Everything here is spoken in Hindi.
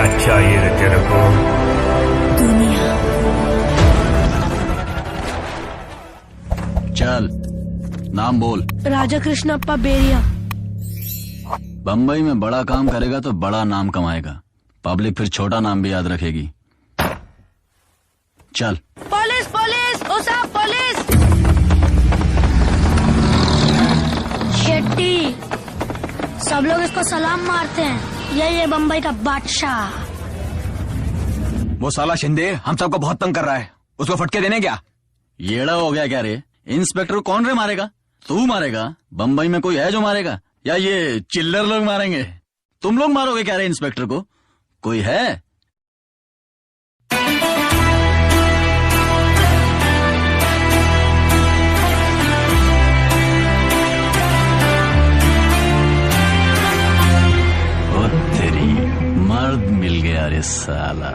क्या चाहिए रे तेरे को? दुनिया। चल नाम बोल। राजा कृष्णप्पा बेरिया। बम्बई में बड़ा काम करेगा तो बड़ा नाम कमाएगा, पब्लिक फिर छोटा नाम भी याद रखेगी। चल। पुलिस पुलिस, ओ साहब पुलिस। शेट्टी, सब लोग इसको सलाम मारते हैं, यही है बम्बई का बादशाह। वो साला शिंदे हम सबको बहुत तंग कर रहा है, उसको फटके देने क्या? येड़ा हो गया क्या रे? इंस्पेक्टर को कौन रे मारेगा? तू मारेगा? बम्बई में कोई है जो मारेगा? या ये चिल्लर लोग मारेंगे? तुम लोग मारोगे क्या रे इंस्पेक्टर को? कोई है? ओ तेरी, मर्द मिल गया रे साला।